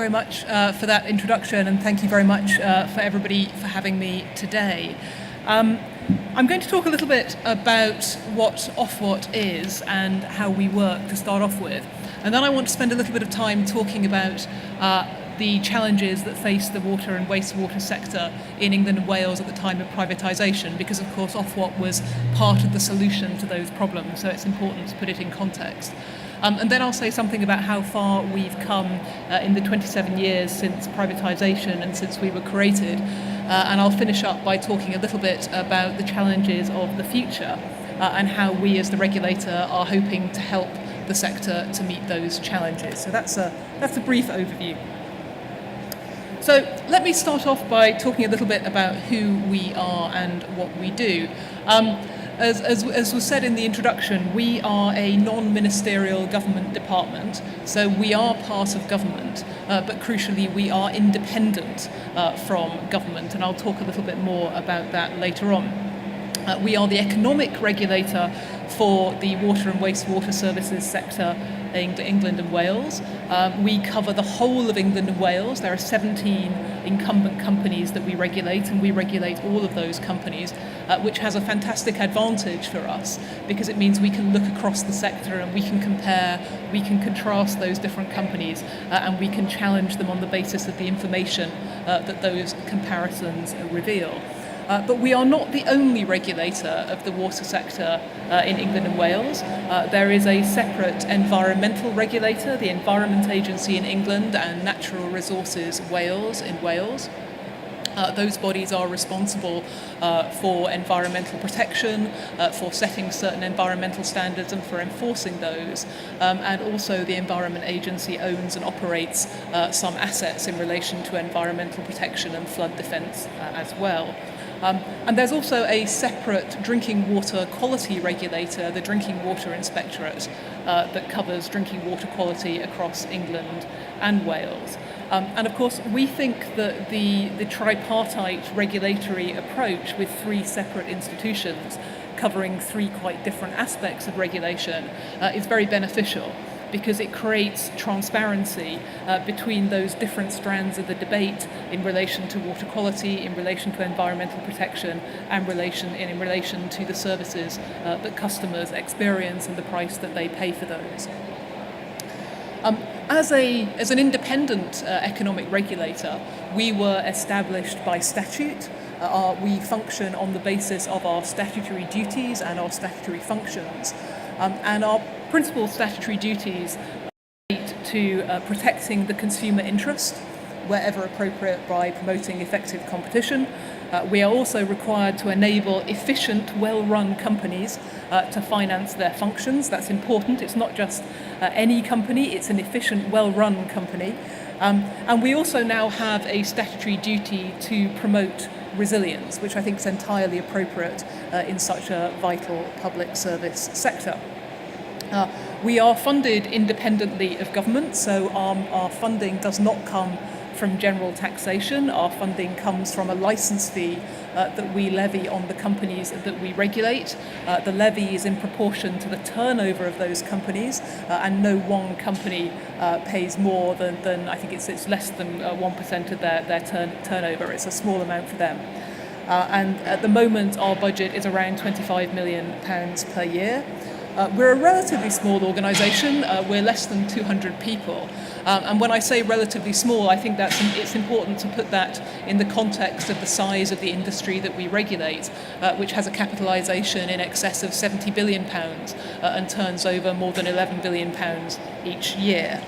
very much for that introduction, and thank you very much for everybody for having me today. I'm going to talk a little bit about what OFWAT is and how we work to start off with. And then I want to spend a little bit of time talking about the challenges that face the water and wastewater sector in England and Wales at the time of privatisation, because of course OFWAT was part of the solution to those problems, so it's important to put it in context. And then I'll say something about how far we've come in the 27 years since privatisation and since we were created. And I'll finish up by talking a little bit about the challenges of the future and how we as the regulator are hoping to help the sector to meet those challenges. So that's a brief overview. So let me start off by talking a little bit about who we are and what we do. As was said in the introduction, we are a non-ministerial government department, so we are part of government, but crucially we are independent from government, and I'll talk a little bit more about that later on. We are the economic regulator for the water and wastewater services sector in England and Wales. We cover the whole of England and Wales. There are 17 incumbent companies that we regulate, and we regulate all of those companies, which has a fantastic advantage for us because it means we can look across the sector and we can compare, we can contrast those different companies, and we can challenge them on the basis of the information that those comparisons reveal. But we are not the only regulator of the water sector in England and Wales. There is a separate environmental regulator, the Environment Agency in England and Natural Resources Wales in Wales. Those bodies are responsible for environmental protection, for setting certain environmental standards and for enforcing those. And also the Environment Agency owns and operates some assets in relation to environmental protection and flood defence as well. And there's also a separate drinking water quality regulator, the Drinking Water Inspectorate, that covers drinking water quality across England and Wales. And of course, we think that the tripartite regulatory approach with three separate institutions covering three quite different aspects of regulation is very beneficial, because it creates transparency between those different strands of the debate in relation to water quality, in relation to environmental protection, and in relation to the services that customers experience and the price that they pay for those. As an independent economic regulator, we were established by statute. We function on the basis of our statutory duties and our statutory functions. And our principal statutory duties relate to protecting the consumer interest, wherever appropriate, by promoting effective competition. We are also required to enable efficient, well-run companies to finance their functions. That's important. It's not just any company, it's an efficient, well-run company. And we also now have a statutory duty to promote resilience, which I think is entirely appropriate in such a vital public service sector. We are funded independently of government, so our funding does not come from general taxation. Our funding comes from a licence fee that we levy on the companies that we regulate. The levy is in proportion to the turnover of those companies, and no one company pays more than I think it's less than 1% of their turnover. It's a small amount for them. And at the moment, our budget is around £25 million per year. We're a relatively small organisation. We're less than 200 people. And when I say relatively small, I think it's important to put that in the context of the size of the industry that we regulate, which has a capitalisation in excess of £70 billion and turns over more than £11 billion each year.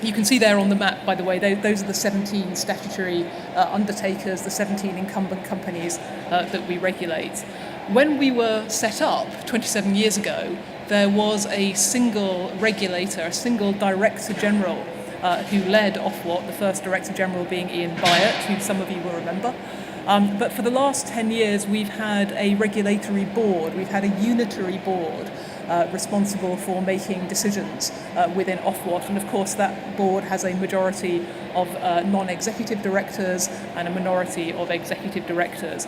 You can see there on the map, by the way, those are the 17 statutory undertakers, the 17 incumbent companies that we regulate. When we were set up 27 years ago, there was a single regulator, a single Director General who led OFWAT, the first Director General being Ian Byatt, who some of you will remember. But for the last 10 years, we've had a regulatory board, we've had a unitary board responsible for making decisions within OFWAT. And of course that board has a majority of non-executive directors and a minority of executive directors.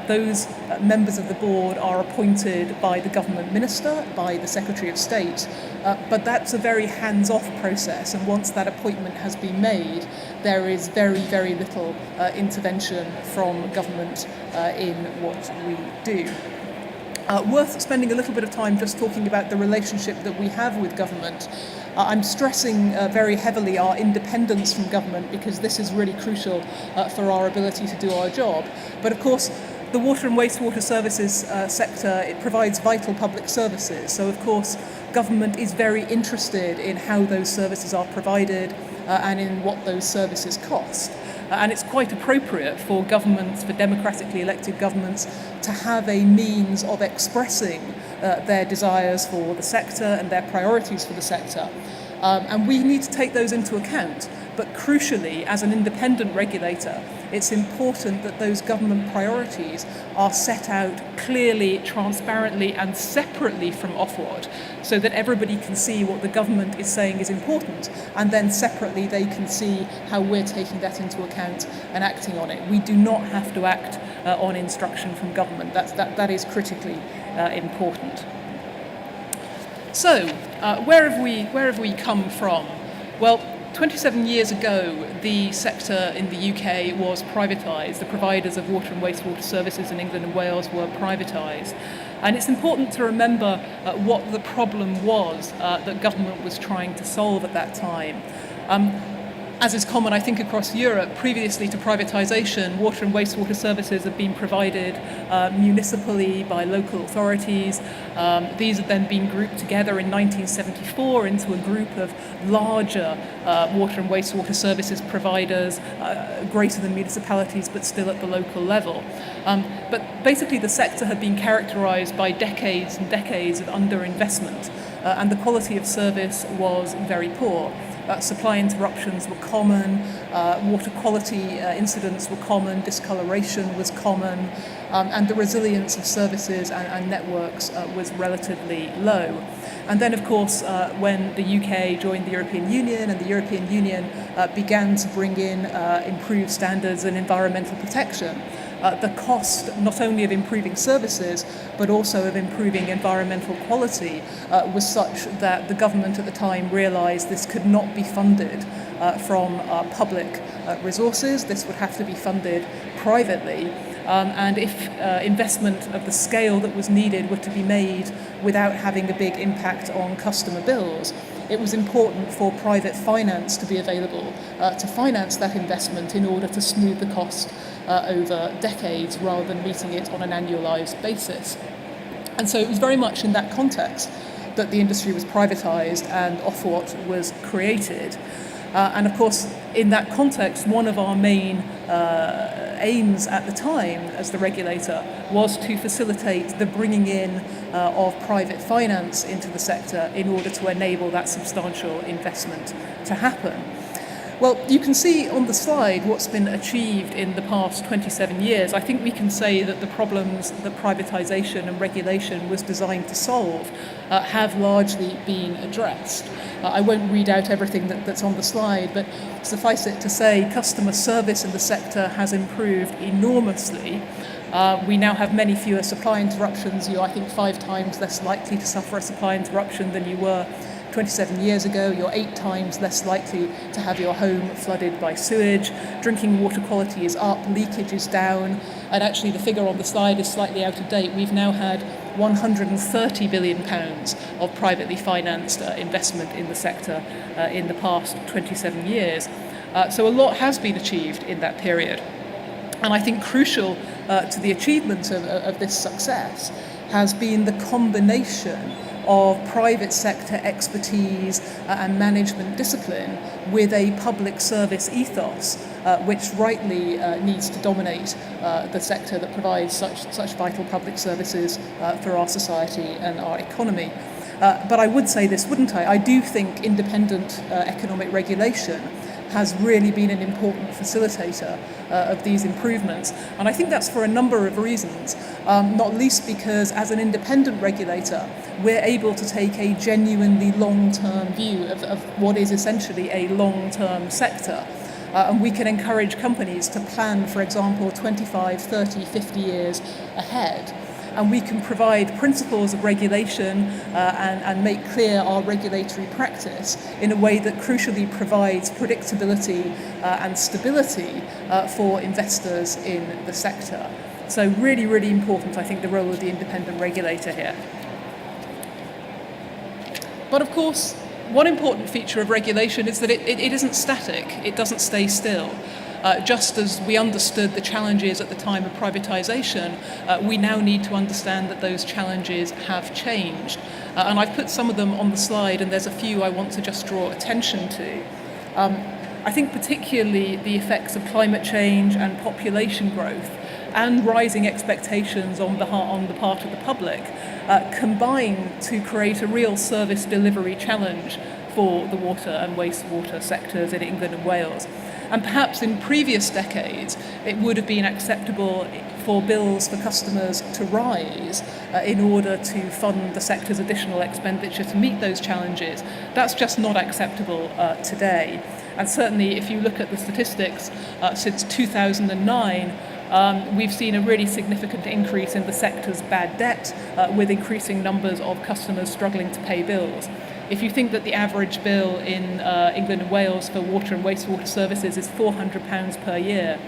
Those members of the board are appointed by the government minister, by the Secretary of State, but that's a very hands-off process, and once that appointment has been made, there is very, very little intervention from government in what we do. Worth spending a little bit of time just talking about the relationship that we have with government. I'm stressing very heavily our independence from government because this is really crucial for our ability to do our job. But of course, the water and wastewater services sector, it provides vital public services. So of course, government is very interested in how those services are provided and in what those services cost. And it's quite appropriate for governments, for democratically elected governments, to have a means of expressing their desires for the sector and their priorities for the sector. And we need to take those into account. But crucially, as an independent regulator, it's important that those government priorities are set out clearly, transparently, and separately from OFWAT, so that everybody can see what the government is saying is important, and then separately they can see how we're taking that into account and acting on it. We do not have to act on instruction from government. That is critically important. So, where have we come from? Well, 27 years ago, the sector in the UK was privatised. The providers of water and wastewater services in England and Wales were privatised. And it's important to remember what the problem was that government was trying to solve at that time. As is common, I think, across Europe, previously to privatisation, water and wastewater services have been provided municipally by local authorities. These have then been grouped together in 1974 into a group of larger water and wastewater services providers, greater than municipalities, but still at the local level. But basically the sector had been characterised by decades and decades of underinvestment, and the quality of service was very poor. Supply interruptions were common, water quality incidents were common, discoloration was common, and the resilience of services and networks was relatively low. And then, of course, when the UK joined the European Union and the European Union began to bring in improved standards and environmental protection, the cost not only of improving services but also of improving environmental quality was such that the government at the time realised this could not be funded from public resources. This would have to be funded privately. And if investment of the scale that was needed were to be made without having a big impact on customer bills, it was important for private finance to be available to finance that investment in order to smooth the cost over decades rather than meeting it on an annualised basis. And so it was very much in that context that the industry was privatised and OFWAT was created. And of course, in that context, one of our main aims at the time as the regulator was to facilitate the bringing in of private finance into the sector in order to enable that substantial investment to happen. Well, you can see on the slide what's been achieved in the past 27 years. I think we can say that the problems that privatisation and regulation was designed to solve have largely been addressed. I won't read out everything that's on the slide, but suffice it to say, customer service in the sector has improved enormously. We now have many fewer supply interruptions. You're, I think, 5 times less likely to suffer a supply interruption than you were 27 years ago. You're 8 times less likely to have your home flooded by sewage. Drinking water quality is up, leakage is down, and actually the figure on the slide is slightly out of date. We've now had £130 billion of privately financed investment in the sector in the past 27 years. So a lot has been achieved in that period. And I think crucial to the achievement of this success has been the combination of private sector expertise and management discipline with a public service ethos, which rightly needs to dominate the sector that provides such vital public services for our society and our economy. But I would say this, wouldn't I? I do think independent economic regulation has really been an important facilitator of these improvements. And I think that's for a number of reasons, not least because as an independent regulator, we're able to take a genuinely long-term view of what is essentially a long-term sector. And we can encourage companies to plan, for example, 25, 30, 50 years ahead. And we can provide principles of regulation and make clear our regulatory practice in a way that crucially provides predictability and stability for investors in the sector. So really, really important, I think, the role of the independent regulator here. But of course, one important feature of regulation is that it isn't static, it doesn't stay still. Just as we understood the challenges at the time of privatisation, we now need to understand that those challenges have changed. And I've put some of them on the slide, and there's a few I want to just draw attention to. I think particularly the effects of climate change and population growth and rising expectations on the part of the public combine to create a real service delivery challenge for the water and wastewater sectors in England and Wales. And perhaps in previous decades, it would have been acceptable for bills for customers to rise in order to fund the sector's additional expenditure to meet those challenges. That's just not acceptable today. And certainly if you look at the statistics since 2009, we've seen a really significant increase in the sector's bad debt with increasing numbers of customers struggling to pay bills. If you think that the average bill in England and Wales for water and wastewater services is £400 per year,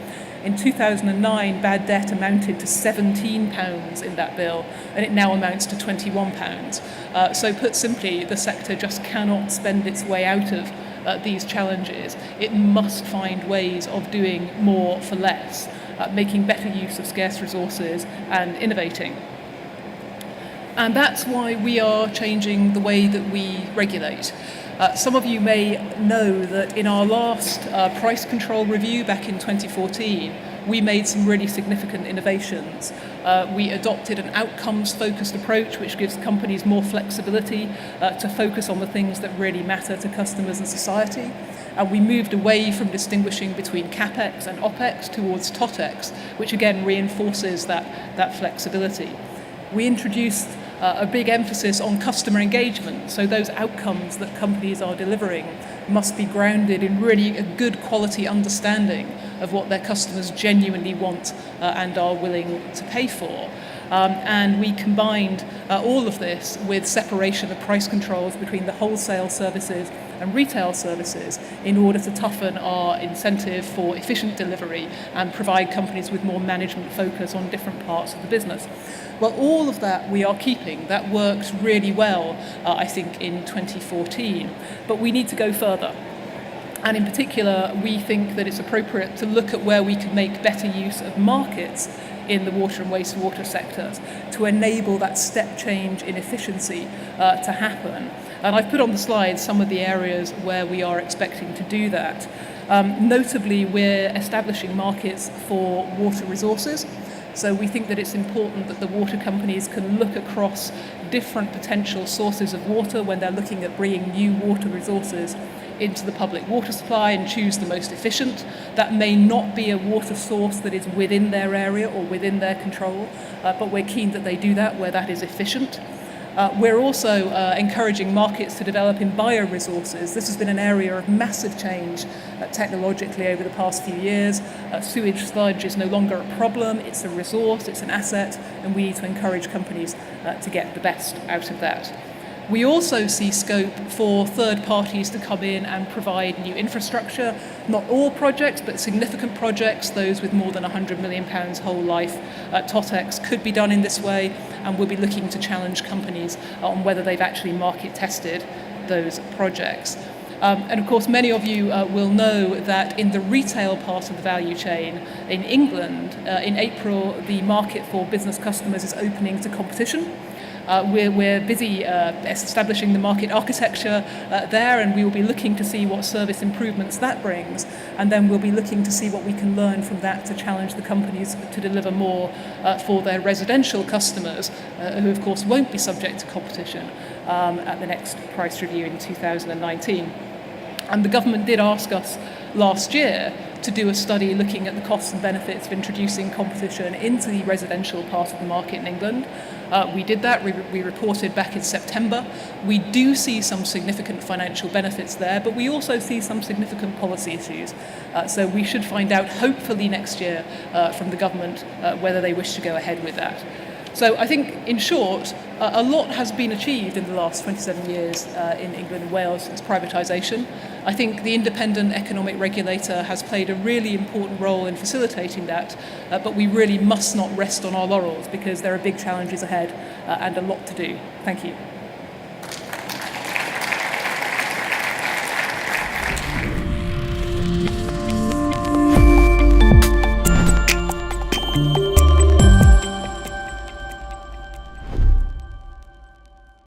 in 2009 bad debt amounted to £17 in that bill, and it now amounts to £21. So put simply, the sector just cannot spend its way out of these challenges. It must find ways of doing more for less, making better use of scarce resources and innovating. And that's why we are changing the way that we regulate. Some of you may know that in our last price control review back in 2014, we made some really significant innovations. We adopted an outcomes-focused approach, which gives companies more flexibility to focus on the things that really matter to customers and society. And we moved away from distinguishing between CapEx and OpEx towards TOTEX, which again reinforces that flexibility. We introduced a big emphasis on customer engagement, so those outcomes that companies are delivering must be grounded in really a good quality understanding of what their customers genuinely want and are willing to pay for. And we combined all of this with separation of price controls between the wholesale services and retail services in order to toughen our incentive for efficient delivery and provide companies with more management focus on different parts of the business. Well, all of that we are keeping. That works really well, I think, in 2014. But we need to go further. And in particular, we think that it's appropriate to look at where we can make better use of markets in the water and wastewater sectors to enable that step change in efficiency to happen. And I've put on the slide some of the areas where we are expecting to do that. Notably, we're establishing markets for water resources. So we think that it's important that the water companies can look across different potential sources of water when they're looking at bringing new water resources into the public water supply and choose the most efficient. That may not be a water source that is within their area or within their control, but we're keen that they do that where that is efficient. We're also encouraging markets to develop in bioresources. This has been an area of massive change technologically over the past few years. Sewage sludge is no longer a problem, it's a resource, it's an asset, and we need to encourage companies to get the best out of that. We also see scope for third parties to come in and provide new infrastructure. Not all projects, but significant projects, those with more than £100 million whole life TOTEX could be done in this way, and we'll be looking to challenge companies on whether they've actually market tested those projects. And of course, many of you will know that in the retail part of the value chain in England, in April, the market for business customers is opening to competition. We're busy establishing the market architecture there, and we will be looking to see what service improvements that brings, and then we'll be looking to see what we can learn from that to challenge the companies to deliver more for their residential customers, who of course won't be subject to competition at the next price review in 2019. And the government did ask us last year to do a study looking at the costs and benefits of introducing competition into the residential part of the market in England. We did that, we reported back in September. We do see some significant financial benefits there, but we also see some significant policy issues. So we should find out, hopefully next year, from the government whether they wish to go ahead with that. So I think, in short, a lot has been achieved in the last 27 years in England and Wales since privatisation. I think the independent economic regulator has played a really important role in facilitating that, but we really must not rest on our laurels because there are big challenges ahead and a lot to do. Thank you.